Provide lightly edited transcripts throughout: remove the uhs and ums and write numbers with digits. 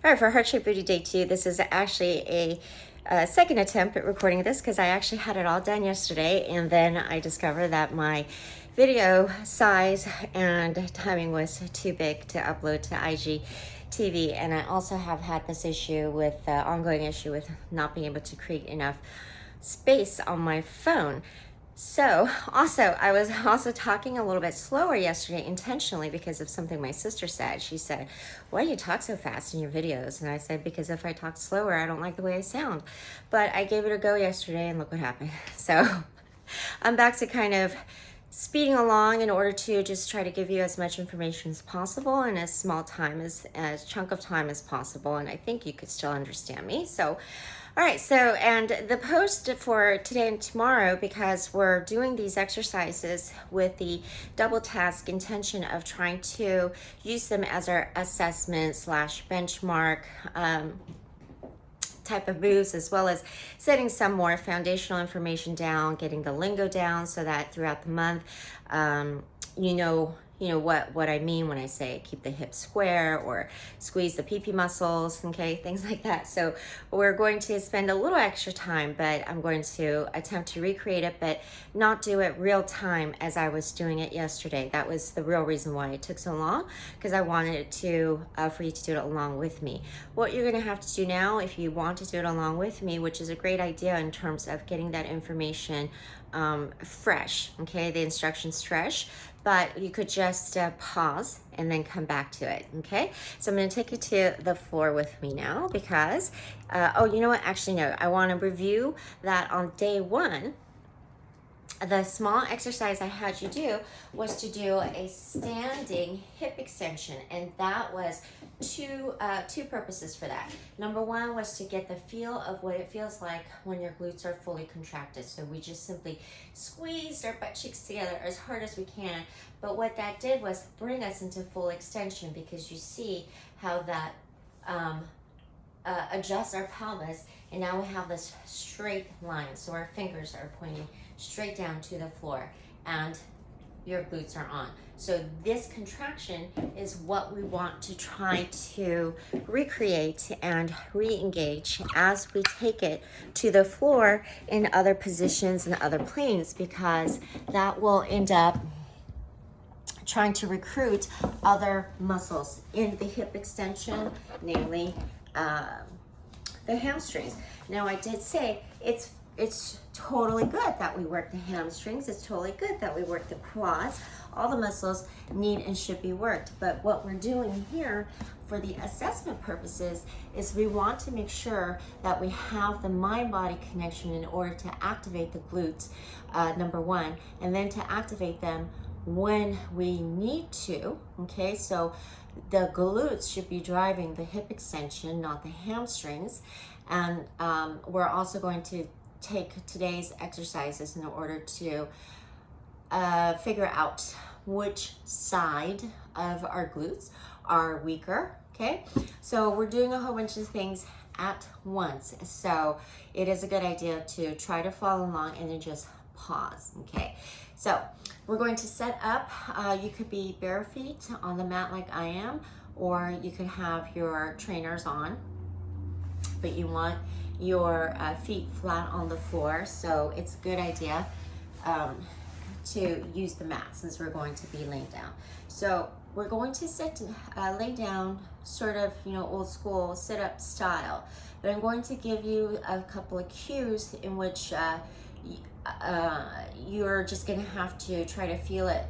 All right, for Heart Shape Booty Day 2, this is actually a second attempt at recording this because I actually had it all done yesterday, and then I discovered that my video size and timing was too big to upload to IGTV, and I also have had this issue with ongoing issue with not being able to create enough space on my phone. So also, I was also talking a little bit slower yesterday intentionally because of something my sister said. She said, "Why do you talk so fast in your videos?" And I said, "Because if I talk slower, I don't like the way I sound." But I gave it a go yesterday and look what happened. So I'm back to kind of speeding along in order to just try to give you as much information as possible in as small time as chunk of time as possible. And I think you could still understand me. So all right, so, and the post for today and tomorrow, because we're doing these exercises with the double task intention of trying to use them as our assessment slash benchmark type of moves, as well as setting some more foundational information down, getting the lingo down so that throughout the month, you know what I mean when I say keep the hips square or squeeze the PP muscles, okay, things like that. So we're going to spend a little extra time, but I'm going to attempt to recreate it, but not do it real time as I was doing it yesterday. That was the real reason why it took so long, because I wanted it to for you to do it along with me. What you're going to have to do now, if you want to do it along with me, which is a great idea in terms of getting that information fresh, okay, the instructions fresh, but you could just pause and then come back to it, okay? So I'm going to take you to the floor with me now because, oh, you know what? Actually, no, I want to review that on day one. The small exercise I had you do was to do a standing hip extension, and that was two purposes for that. Number one was to get the feel of what it feels like when your glutes are fully contracted. So we just simply squeezed our butt cheeks together as hard as we can. But what that did was bring us into full extension, because you see how that adjusts our pelvis, and now we have this straight line. So our fingers are pointing straight down to the floor and your glutes are on. So this contraction is what we want to try to recreate and re-engage as we take it to the floor in other positions and other planes, because that will end up trying to recruit other muscles in the hip extension, namely the hamstrings. Now, I did say it's totally good that we work the hamstrings. It's totally good that we work the quads. All the muscles need and should be worked. But what we're doing here for the assessment purposes is we want to make sure that we have the mind-body connection in order to activate the glutes, number one, and then to activate them when we need to, okay? So the glutes should be driving the hip extension, not the hamstrings. And we're also going to take today's exercises in order to figure out which side of our glutes are weaker, okay? So we're doing a whole bunch of things at once. So it is a good idea to try to follow along and then just pause, okay? So we're going to set up, you could be bare feet on the mat like I am, or you could have your trainers on, but you want your feet flat on the floor. So it's a good idea to use the mat since we're going to be laying down. So we're going to lay down sort of, old school sit-up style, but I'm going to give you a couple of cues in which you're just gonna have to try to feel it,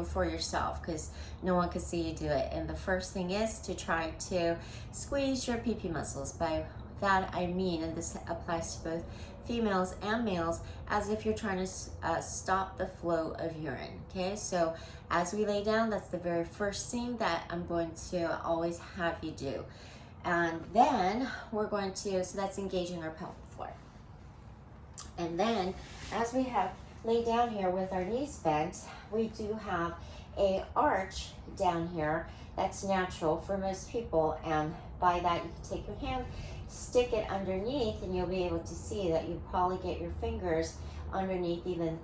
for yourself, because no one can see you do it. And the first thing is to try to squeeze your PP muscles. By that I mean, and this applies to both females and males, as if you're trying to stop the flow of urine, okay? So as we lay down, that's the very first thing that I'm going to always have you do. And then we're going to, so that's engaging our pelvic floor. And then as we have laid down here with our knees bent, we do have a arch down here that's natural for most people. And by that, you can take your hand, stick it underneath, and you'll be able to see that you probably get your fingers underneath even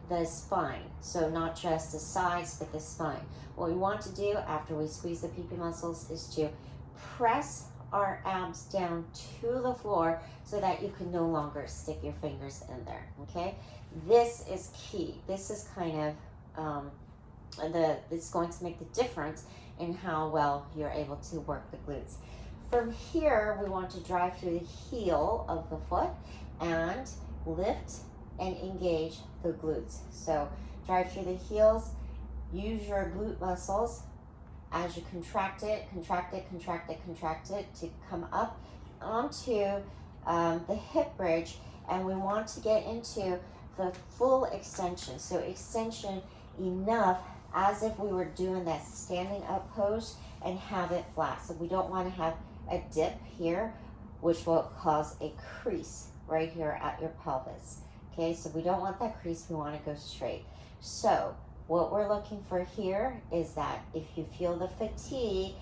the spine. So not just the sides, but the spine. What we want to do after we squeeze the PP muscles is to press our abs down to the floor so that you can no longer stick your fingers in there, okay? This is key. This is kind of it's going to make the difference in how well you're able to work the glutes. From here, we want to drive through the heel of the foot and lift and engage the glutes. So drive through the heels, use your glute muscles as you contract it to come up onto the hip bridge, and we want to get into the full extension. So extension enough as if we were doing that standing up pose and have it flat. So we don't want to have a dip here, which will cause a crease right here at your pelvis. Okay, so we don't want that crease, we want to go straight. So what we're looking for here is that if you feel the fatigue,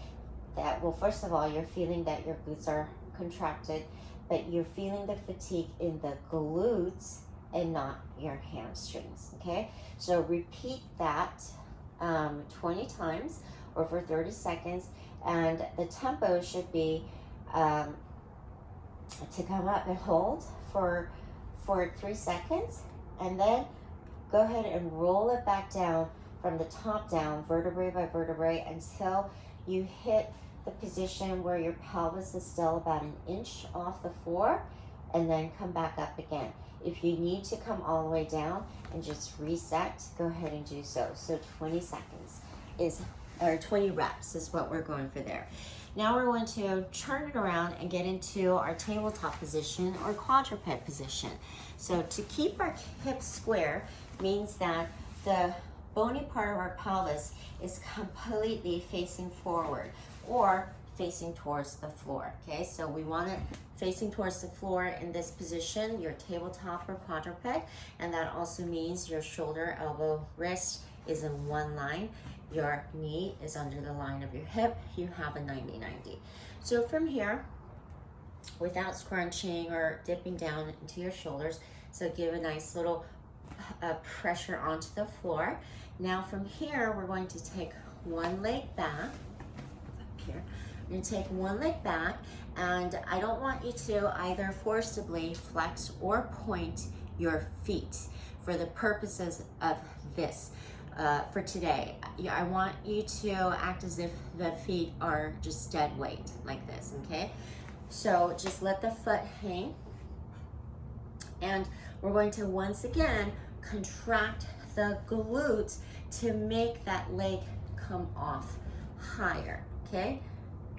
that, well, first of all, you're feeling that your glutes are contracted, but you're feeling the fatigue in the glutes and not your hamstrings, okay? So repeat that 20 times or for 30 seconds, and the tempo should be to come up and hold for 3 seconds, and then go ahead and roll it back down from the top down, vertebrae by vertebrae, until you hit the position where your pelvis is still about an inch off the floor, and then come back up again. If you need to come all the way down and just reset, go ahead and do so. So 20 seconds is, or 20 reps is what we're going for there. Now we're going to turn it around and get into our tabletop position or quadruped position. So to keep our hips square means that the bony part of our pelvis is completely facing forward or facing towards the floor, okay? So we want it facing towards the floor in this position, your tabletop or quadruped, and that also means your shoulder, elbow, wrist is in one line, your knee is under the line of your hip, you have a 90-90. So from here, without scrunching or dipping down into your shoulders, so give a nice little pressure onto the floor. Now from here, we're going to take one leg back, up here. We're going to take one leg back, and I don't want you to either forcibly flex or point your feet for the purposes of this. For today, I want you to act as if the feet are just dead weight, like this, okay? So just let the foot hang, and we're going to once again contract the glutes to make that leg come off higher, okay?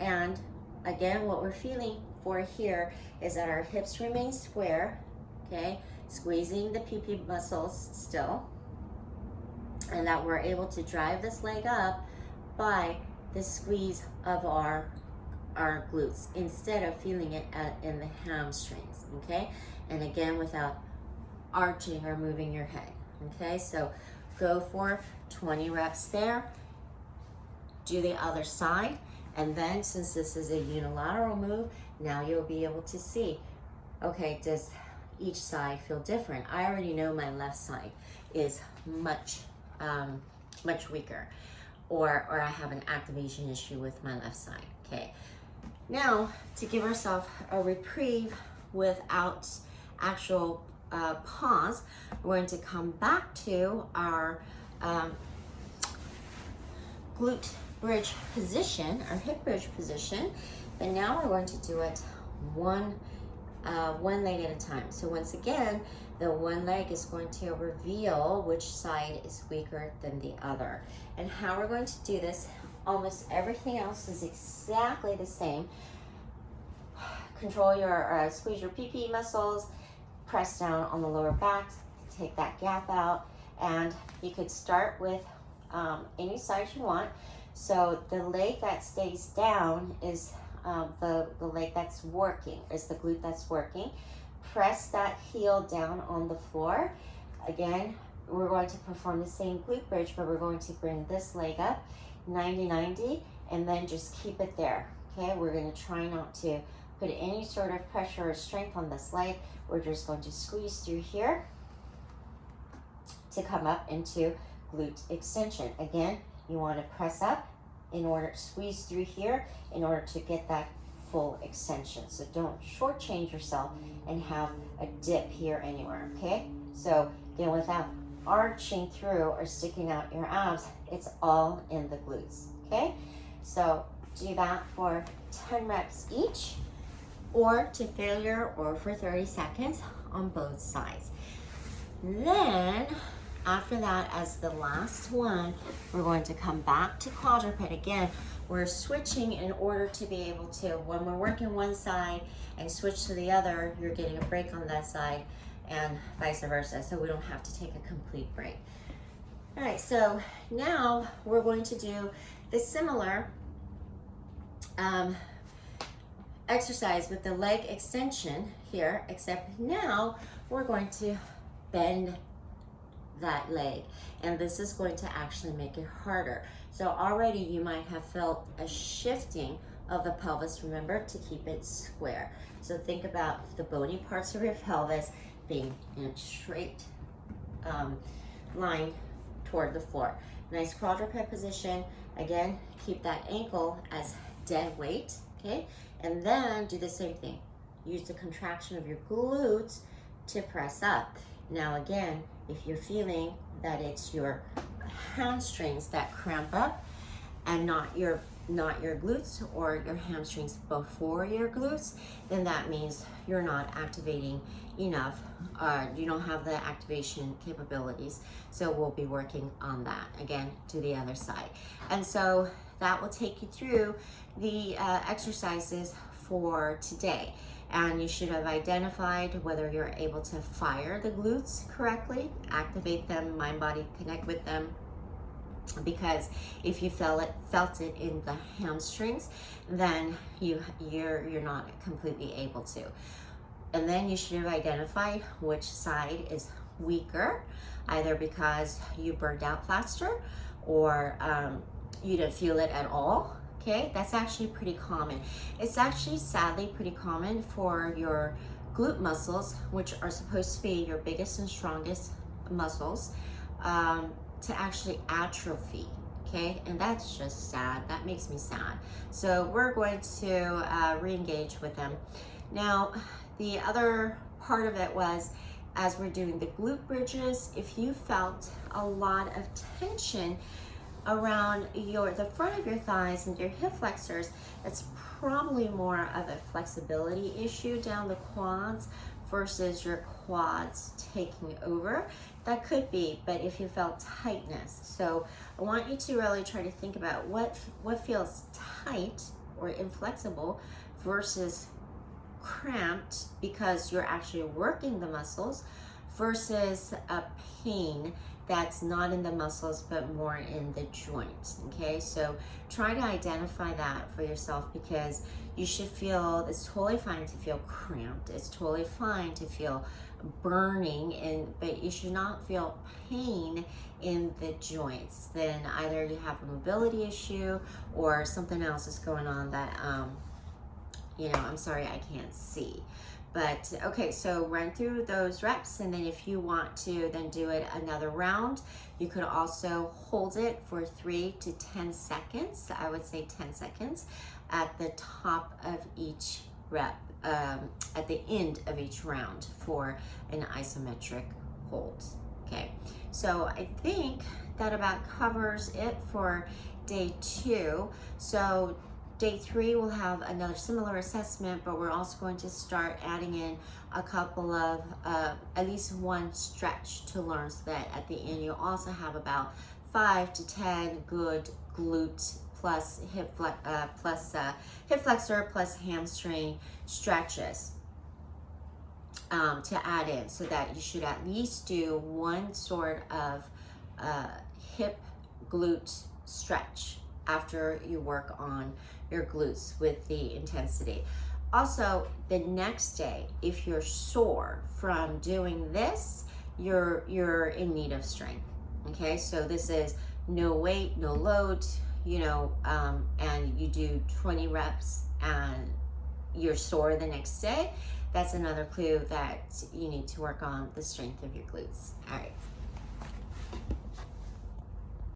And again, what we're feeling for here is that our hips remain square, okay? Squeezing the PP muscles still, and that we're able to drive this leg up by the squeeze of our glutes instead of feeling it in the hamstrings, okay? And again, without arching or moving your head, okay? So go for 20 reps there. Do the other side, and then since this is a unilateral move, now you'll be able to see, okay, does each side feel different? I already know my left side is much weaker, or I have an activation issue with my left side, okay? Now, to give ourselves a reprieve without actual pause, we're going to come back to our glute bridge position, our hip bridge position, but now we're going to do it one leg at a time. So once again, the one leg is going to reveal which side is weaker than the other. And how we're going to do this, almost everything else is exactly the same. Control your, squeeze your PP muscles, press down on the lower back, take that gap out, and you could start with any side you want. So the leg that stays down is the leg that's working, is the glute that's working. Press that heel down on the floor. Again, we're going to perform the same glute bridge, but we're going to bring this leg up 90-90 and then just keep it there, okay? We're going to try not to put any sort of pressure or strength on this leg. We're just going to squeeze through here to come up into glute extension. Again, you want to press up in order to squeeze through here in order to get that full extension. So don't shortchange yourself and have a dip here anywhere, okay? So again, without arching through or sticking out your abs, it's all in the glutes, okay? So do that for 10 reps each, or to failure, or for 30 seconds on both sides. Then after that, as the last one, we're going to come back to quadruped again. We're switching in order to be able to, when we're working one side and switch to the other, you're getting a break on that side and vice versa, so we don't have to take a complete break. All right, so now we're going to do the similar exercise with the leg extension here, except now we're going to bend that leg, and this is going to actually make it harder. So already you might have felt a shifting of the pelvis. Remember to keep it square. So think about the bony parts of your pelvis being in a straight line toward the floor. Nice quadruped position. Again, keep that ankle as dead weight, okay? And then do the same thing. Use the contraction of your glutes to press up. Now again, if you're feeling that it's your hamstrings that cramp up and not your glutes, or your hamstrings before your glutes, then that means you're not activating enough. You don't have the activation capabilities. So we'll be working on that again to the other side. And so that will take you through the exercises for today. And you should have identified whether you're able to fire the glutes correctly, activate them, mind body connect with them. Because if you felt it in the hamstrings, then you're not completely able to. And then you should have identified which side is weaker, either because you burned out faster or you didn't feel it at all. Okay, that's actually pretty common. It's actually sadly pretty common for your glute muscles, which are supposed to be your biggest and strongest muscles, to actually atrophy, okay? And that's just sad. That makes me sad. So we're going to re-engage with them. Now, the other part of it was, as we're doing the glute bridges, if you felt a lot of tension around the front of your thighs and your hip flexors, that's probably more of a flexibility issue down the quads versus your quads taking over. That could be, but if you felt tightness. So I want you to really try to think about what feels tight or inflexible versus cramped because you're actually working the muscles, versus a pain that's not in the muscles but more in the joint. Okay, so try to identify that for yourself, because you should feel, it's totally fine to feel cramped, it's totally fine to feel burning, but you should not feel pain in the joints. Then either you have a mobility issue or something else is going on that I'm sorry, I can't see. But okay, so run through those reps, and then if you want to then do it another round, you could also hold it for 3 to 10 seconds. I would say 10 seconds at the top of each rep, at the end of each round for an isometric hold. Okay, so I think that about covers it for day 2. So day 3 will have another similar assessment, but we're also going to start adding in a couple of, at least one stretch to learn, so that at the end you'll also have about 5 to 10 good glute plus hip flexor plus hamstring stretches to add in, so that you should at least do one sort of hip glute stretch after you work on your glutes with the intensity. Also, the next day, if you're sore from doing this, you're in need of strength. Okay, so this is no weight, no load, and you do 20 reps and you're sore the next day. That's another clue that you need to work on the strength of your glutes. All right.